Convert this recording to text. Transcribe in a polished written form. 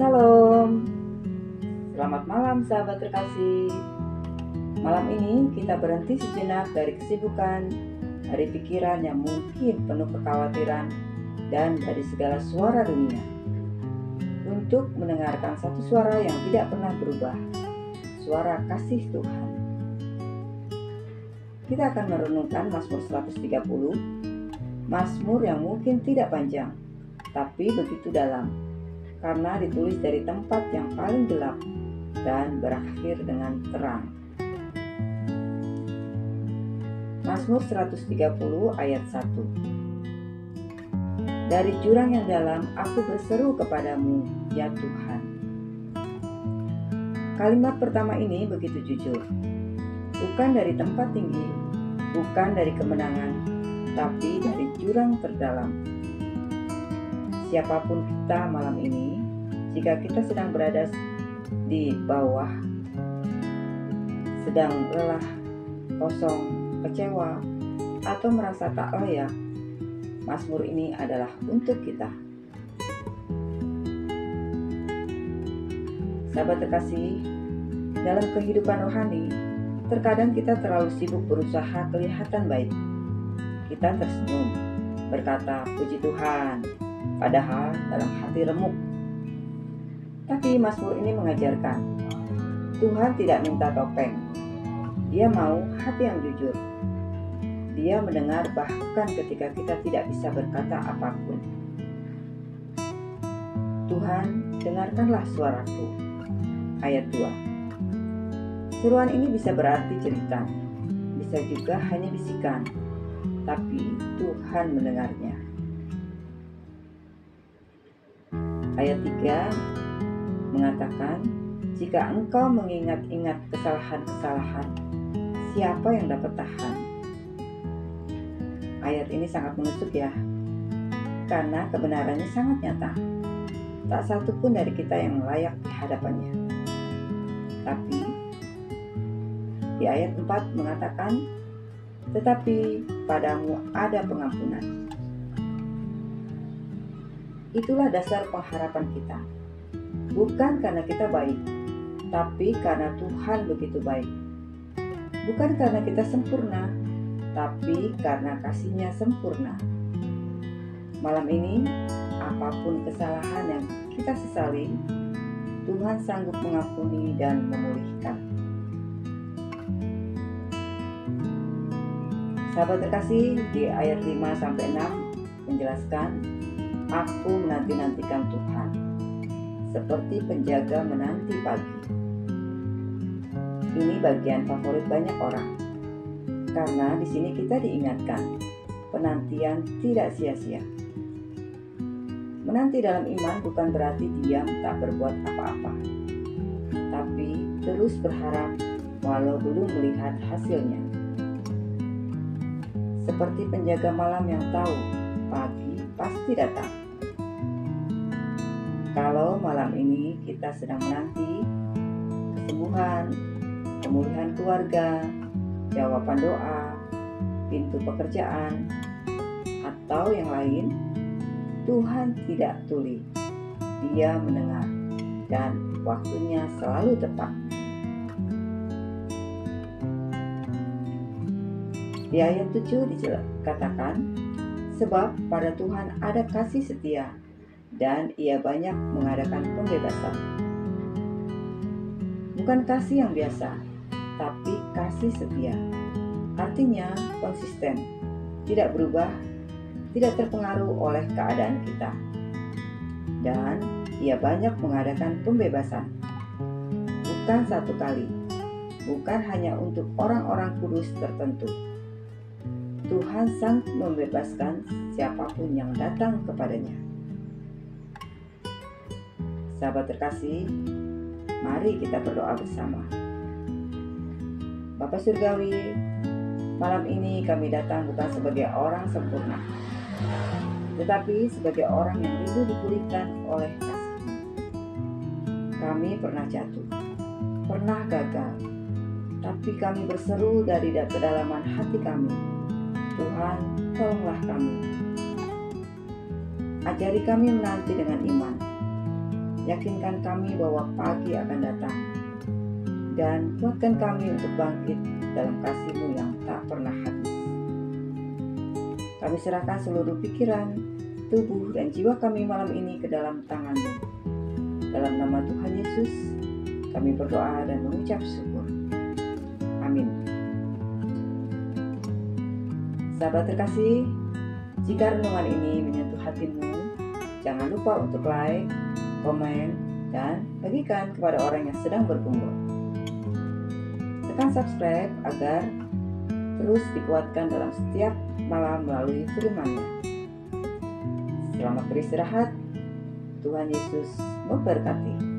Salam, selamat malam sahabat terkasih. Malam ini kita berhenti sejenak dari kesibukan, dari pikiran yang mungkin penuh kekhawatiran, dan dari segala suara dunia, untuk mendengarkan satu suara yang tidak pernah berubah, suara kasih Tuhan. Kita akan merenungkan Mazmur 130, Mazmur yang mungkin tidak panjang, tapi begitu dalam, karena ditulis dari tempat yang paling gelap dan berakhir dengan terang. Mazmur 130 ayat 1. Dari jurang yang dalam aku berseru kepadamu, ya Tuhan. Kalimat pertama ini begitu jujur. Bukan dari tempat tinggi, bukan dari kemenangan, tapi dari jurang terdalam. Siapapun kita malam ini, jika kita sedang berada di bawah, sedang lelah, kosong, kecewa, atau merasa tak layak, Mazmur ini adalah untuk kita. Sahabat terkasih, dalam kehidupan rohani, terkadang kita terlalu sibuk berusaha kelihatan baik. Kita tersenyum, berkata puji Tuhan, padahal dalam hati remuk. Tapi Mazmur ini mengajarkan, Tuhan tidak minta topeng. Dia mau hati yang jujur. Dia mendengar bahkan ketika kita tidak bisa berkata apapun. Tuhan, dengarkanlah suaraku. Ayat 2. Seruan ini bisa berarti cerita, bisa juga hanya bisikan, tapi Tuhan mendengarnya. Ayat 3 mengatakan, jika engkau mengingat-ingat kesalahan-kesalahan, siapa yang dapat tahan? Ayat ini sangat menusuk ya, karena kebenarannya sangat nyata. Tak satu pun dari kita yang layak di hadapannya. Tapi di ayat 4 mengatakan, tetapi padamu ada pengampunan. Itulah dasar pengharapan kita. Bukan karena kita baik, tapi karena Tuhan begitu baik. Bukan karena kita sempurna, tapi karena kasih-Nya sempurna. Malam ini, apapun kesalahan yang kita sesali, Tuhan sanggup mengampuni dan memulihkan. Sahabat terkasih, di ayat 5-6 menjelaskan, aku menanti-nantikan Tuhan, seperti penjaga menanti pagi. Ini bagian favorit banyak orang, karena di sini kita diingatkan, penantian tidak sia-sia. Menanti dalam iman bukan berarti diam tak berbuat apa-apa, tapi terus berharap walau belum melihat hasilnya. Seperti penjaga malam yang tahu pagi pasti datang. Kalau malam ini kita sedang menanti kesembuhan, pemulihan keluarga, jawaban doa, pintu pekerjaan, atau yang lain, Tuhan tidak tuli. Dia mendengar dan waktunya selalu tepat. Di ayat 7 dikatakan, sebab pada Tuhan ada kasih setia, dan Ia banyak mengadakan pembebasan. Bukan kasih yang biasa, tapi kasih setia. Artinya konsisten, tidak berubah, tidak terpengaruh oleh keadaan kita. Dan Ia banyak mengadakan pembebasan. Bukan satu kali, bukan hanya untuk orang-orang kudus tertentu. Tuhan sanggup membebaskan siapapun yang datang kepadanya. Sahabat terkasih, mari kita berdoa bersama. Bapa Surgawi, malam ini kami datang bukan sebagai orang sempurna, tetapi sebagai orang yang rindu dipulihkan oleh kasih-Mu. Kami pernah jatuh, pernah gagal, tapi kami berseru dari kedalaman hati kami, Tuhan, tolonglah kami. Ajari kami menanti dengan iman, yakinkan kami bahwa pagi akan datang, dan kuatkan kami untuk bangkit dalam kasih-Mu yang tak pernah habis. Kami serahkan seluruh pikiran, tubuh, dan jiwa kami malam ini ke dalam tangan-Mu. Dalam nama Tuhan Yesus, kami berdoa dan mengucap syukur. Amin. Sahabat terkasih, jika renungan ini menyentuh hatimu, jangan lupa untuk like, komen, dan bagikan kepada orang yang sedang bergumul. Tekan subscribe agar terus dikuatkan dalam setiap malam melalui firman-Nya. Selamat beristirahat. Tuhan Yesus memberkati.